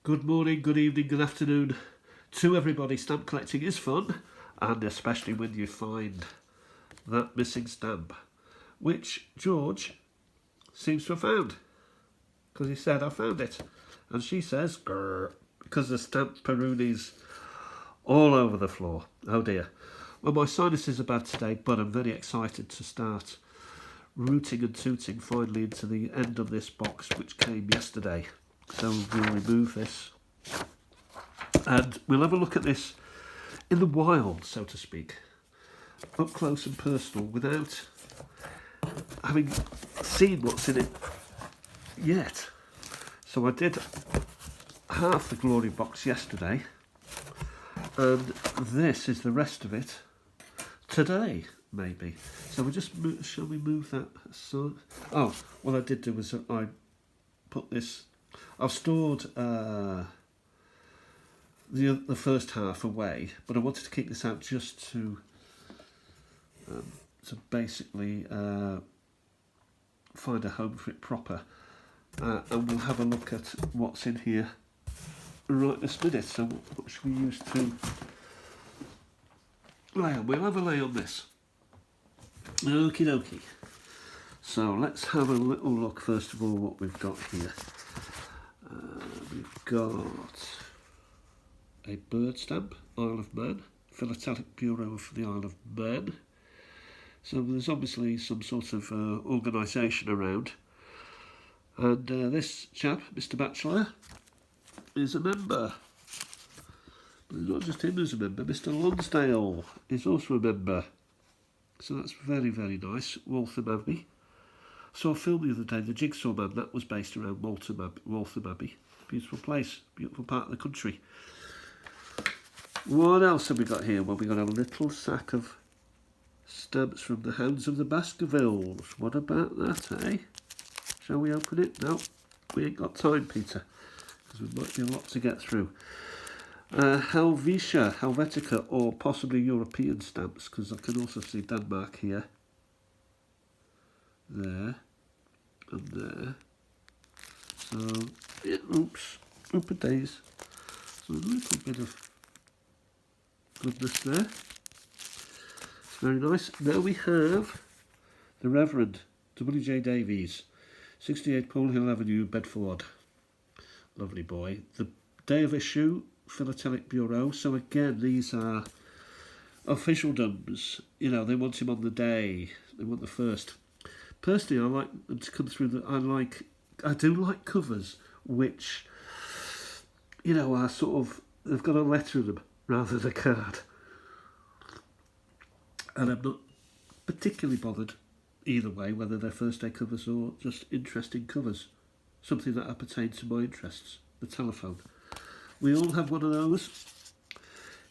Good morning, good evening, good afternoon to everybody. Stamp collecting is fun, and especially when you find that missing stamp, which George seems to have found, because he said, I found it. And she says, grr, because the stamp Peroonies all over the floor. Oh dear. Well, my sinuses are bad today, but I'm very excited to start rooting and tooting finally into the end of this box, which came yesterday. So we'll remove this and we'll have a look at this in the wild, so to speak, up close and personal, without having seen what's in it yet. So I did half the glory box yesterday, and this is the rest of it today, maybe. So we just shall we move that? So, oh, what I did do was I put this. I've stored the first half away, but I wanted to keep this out just to basically find a home for it proper, and we'll have a look at what's in here right this minute. So what should we use to lay on? We'll have a lay on this. Okie dokie. So let's have a little look first of all what we've got here. We've got a bird stamp, Isle of Man, Philatelic Bureau for the Isle of Man. So there's obviously some sort of organisation around. And this chap, Mr. Batchelor, is a member. But not just him who's a member, Mr. Lonsdale is also a member. So that's very, very nice. Waltham Abbey. Saw a film the other day, The Jigsaw Man, that was based around Waltham Abbey. Beautiful place, beautiful part of the country. What else have we got here? Well, we got a little sack of stamps from the Hounds of the Baskervilles. What about that, eh? Shall we open it? No, we ain't got time, Peter, because there might be a lot to get through. Helvetica, or possibly European stamps, because I can also see Denmark here. There, and there. So, yeah, oops-a-days. So a little bit of goodness there. It's very nice. Now we have the Reverend W.J. Davies, 68 Pole Hill Avenue, Bedford. Lovely boy. The day of issue, Philatelic Bureau. So again, these are officialdoms. You know, they want him on the day. They want the first. Personally, I like them to come through. I do like covers which, you know, are sort of, they've got a letter in them rather than a card. And I'm not particularly bothered either way, whether they're first day covers or just interesting covers. Something that appertains to my interests. The telephone. We all have one of those.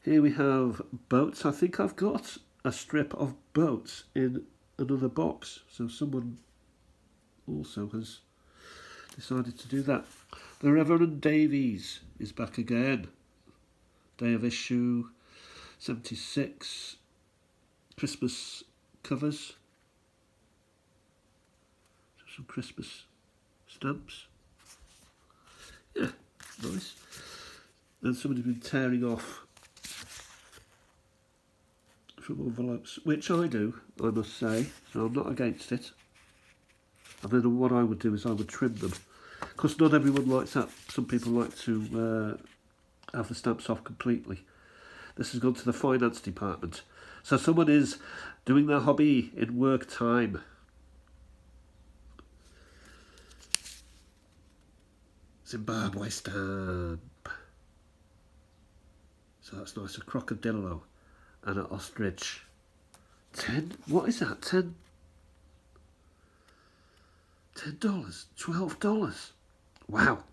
Here we have boats. I think I've got a strip of boats in another box. So someone also has decided to do that. The Reverend Davies is back again. Day of issue 76. Christmas covers. Some Christmas stamps. Yeah, nice. And somebody's been tearing off from envelopes, which I do, I must say, so I'm not against it. And then what I would do is I would trim them. Of course, not everyone likes that. Some people like to have the stamps off completely. This has gone to the finance department. So someone is doing their hobby in work time. Zimbabwe stamp. So that's nice. A crocodilo and an ostrich. 10? What is that? $10? $12? Wow.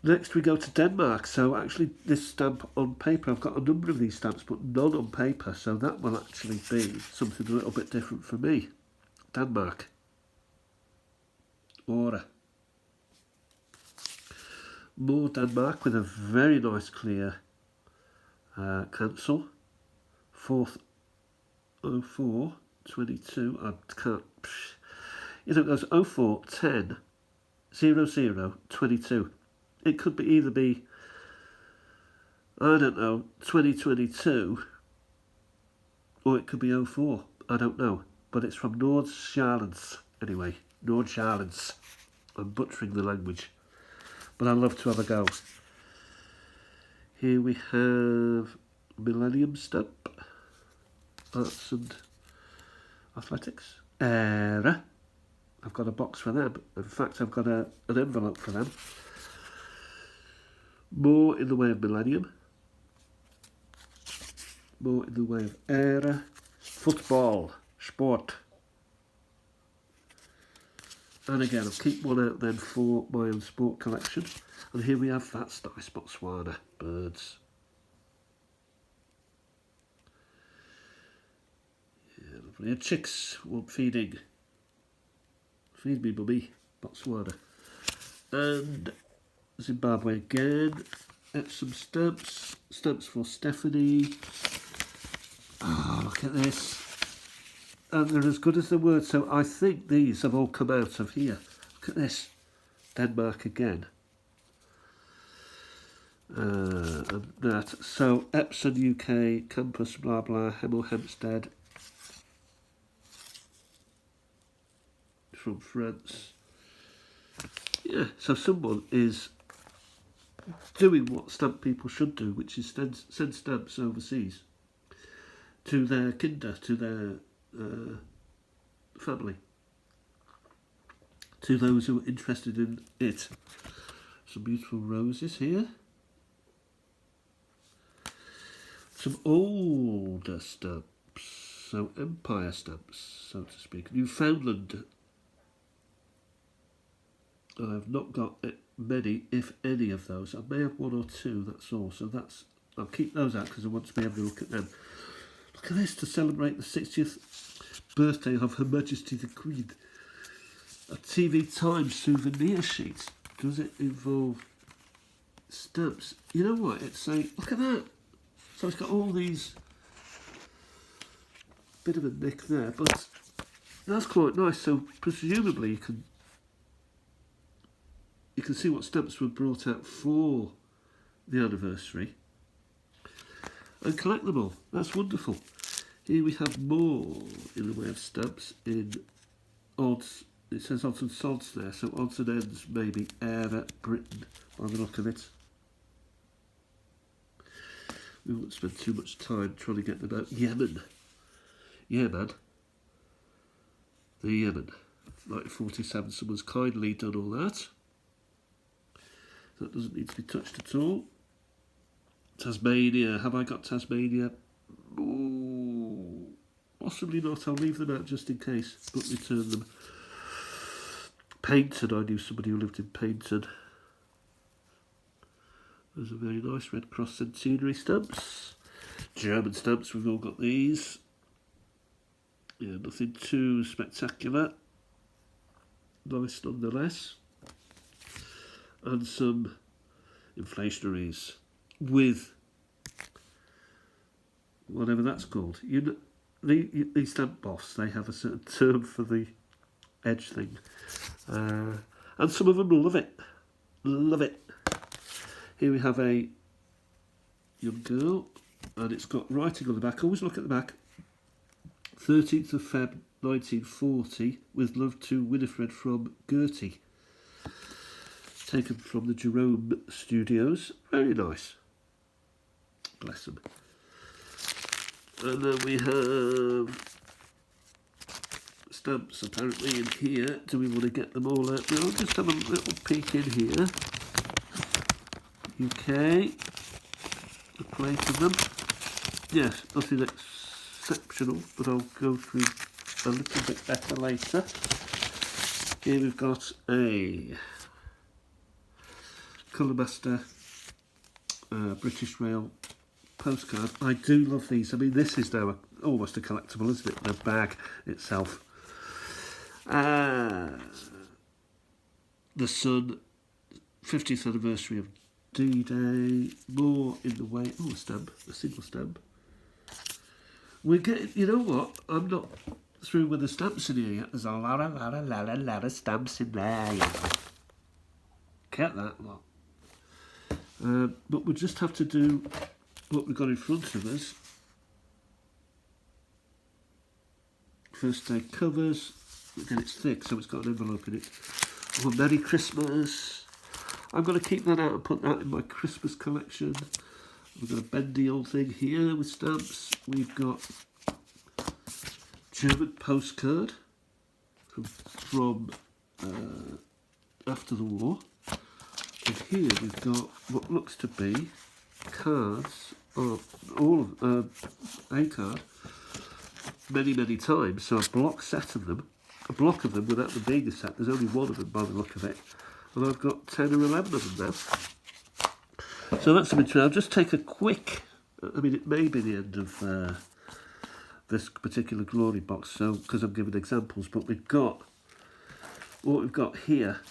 Next we go to Denmark. So actually this stamp on paper, I've got a number of these stamps, but none on paper. So that will actually be something a little bit different for me. Denmark. Aura. More Denmark with a very nice clear cancel. 4th 04 22. I can't. You know, it goes 04 10 00 22. it could be either be, I don't know, 2022, or it could be '04. I don't know. But it's from Noord-Sjællands. Anyway, Noord-Sjællands. I'm butchering the language. But I love to have a go. Here we have Millennium Stamp. Arts and Athletics. Era. I've got a box for them. In fact, I've got an envelope for them. More in the way of Millennium. More in the way of Era. Football. Sport. And again, I'll keep one out then for my own sport collection. And here we have That's Nice Botswana. Birds. Yeah, lovely. And chicks want feeding. Feed me, mummy. Botswana. And Zimbabwe again. Epsom stamps. Stamps for Stephanie. Oh, look at this. And they're as good as the word. So I think these have all come out of here. Look at this. Denmark again. And that. So Epsom UK, Campus, blah blah, Hemel Hempstead. From France. Yeah, so someone is doing what stamp people should do, which is send stamps overseas to their kinder, to their family, to those who are interested in it. Some beautiful roses here. Some older stamps, so empire stamps, so to speak. Newfoundland. I've not got many, if any, of those. I may have one or two, that's all. So I'll keep those out because I want to be able to look at them. Look at this, to celebrate the 60th birthday of Her Majesty the Queen. A TV Times souvenir sheet. Does it involve stamps? You know what? It's a, look at that. So it's got all these, bit of a nick there, but that's quite nice. So presumably you can see what stamps were brought out for the anniversary and collect them all. That's wonderful. Here we have more in the way of stamps in odds. It says odds and sods there, so odds and ends, maybe Era, Britain, by the look of it. We won't spend too much time trying to get them out. Yemen. Yeah, man. The Yemen. 1947, someone's kindly done all that. That doesn't need to be touched at all. Tasmania. Have I got Tasmania? Oh, possibly not. I'll leave them out just in case, but return them. Painted. I knew somebody who lived in Painted. Those are very nice Red Cross centenary stamps. German stamps, we've all got these. Yeah, nothing too spectacular. Nice nonetheless. And some inflationaries with whatever that's called. You know, these stamp boss, they have a certain term for the edge thing. And some of them love it. Love it. Here we have a young girl, and it's got writing on the back. Always look at the back. 13th of Feb 1940, with love to Winifred from Gertie. Taken from the Jerome Studios. Very nice. Bless them. And then we have stamps apparently in here. Do we want to get them all out now? Just have a little peek in here. UK. A plate of them. Yes, nothing exceptional, but I'll go through a little bit better later. Here we've got a Colourmaster British Rail postcard. I do love these. I mean, this is now almost a collectible, isn't it? The bag itself. The Sun, 50th anniversary of D-Day. More in the way. Oh, a stamp, a single stamp. We're getting. You know what? I'm not through with the stamps in here yet. There's a lot of stamps in there. Get that lot. But we'll just have to do what we've got in front of us. First day covers. Again, it's thick, so it's got an envelope in it. Oh, Merry Christmas. I'm going to keep that out and put that in my Christmas collection. We've got a bendy old thing here with stamps. We've got German postcard from after the war. And here we've got what looks to be cards, or all of a card, many times. So a block set of them, a block of them without them being a set. There's only one of them by the look of it. And I've got 10 or 11 of them now. So that's some interesting. I'll just take a quick, I mean, it may be the end of this particular glory box, so because I'm giving examples, but we've got, what we've got here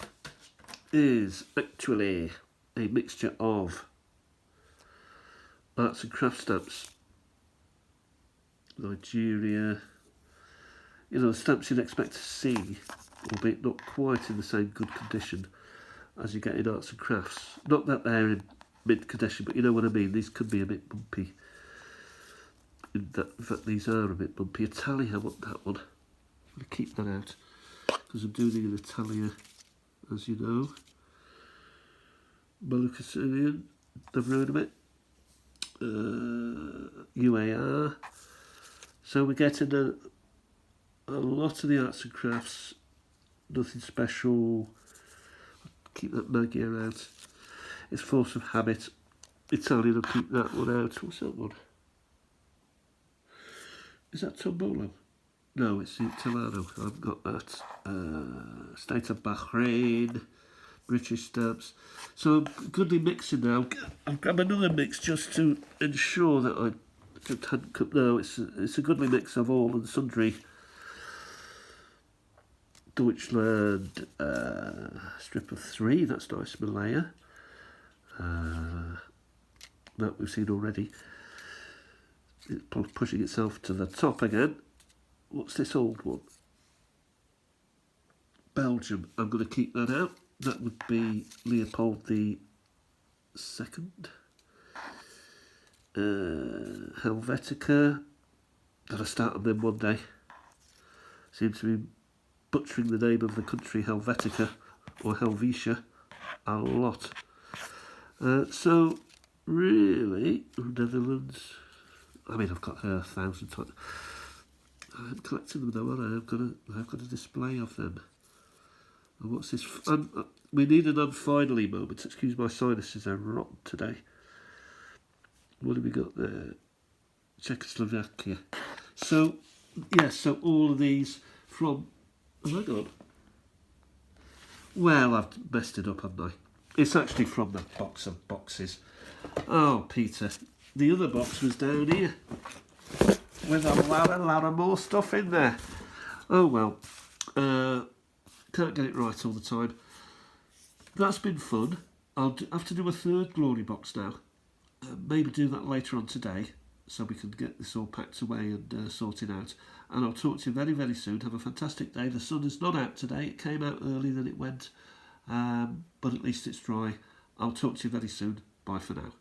is actually a mixture of arts and crafts stamps. Nigeria, you know, stamps you'd expect to see, albeit not quite in the same good condition as you get in arts and crafts. Not that they're in mint condition, but you know what I mean. These could be a bit bumpy. In fact, these are a bit bumpy. Italia, I want that one. I'm going to keep that out because I'm doing it in Italia, as you know. Moluccanian, never heard of it. UAR. So we're getting a lot of the arts and crafts, nothing special. Keep that Magyar out. It's Force of Habit. Italian, I'll keep that one out. What's that one? Is that Tombolo? No, it's Italiano. I've got that. State of Bahrain. British stamps. So I'm goodly mixing now. I'll grab another mix just to ensure that I hadn't cut. No, it's a goodly mix of all and sundry. Deutschland, strip of 3, that's nice, Malaya. That we've seen already. It's pushing itself to the top again. What's this old one? Belgium, I'm going to keep that out. That would be Leopold the Second. Helvetica. Gotta start on them one day. Seem to be butchering the name of the country Helvetica or Helvetia a lot. So really, Netherlands. I mean, I've got her 1,000 times. I'm collecting them though, aren't I? I've got a display of them. And what's this? We need an unfinally moment. Excuse my sinuses, are rotten today. What have we got there? Czechoslovakia. So, yes, so all of these from... Oh my God. Well, I've messed it up, haven't I? It's actually from that box of boxes. Oh, Peter. The other box was down here. With a lot of more stuff in there. Oh, well. Can't get it right all the time. That's been fun. I'll have to do a third glory box now. Maybe do that later on today, so we can get this all packed away and sorted out. And I'll talk to you very, very soon. Have a fantastic day. The sun is not out today. It came out earlier than it went, but at least it's dry. I'll talk to you very soon. Bye for now.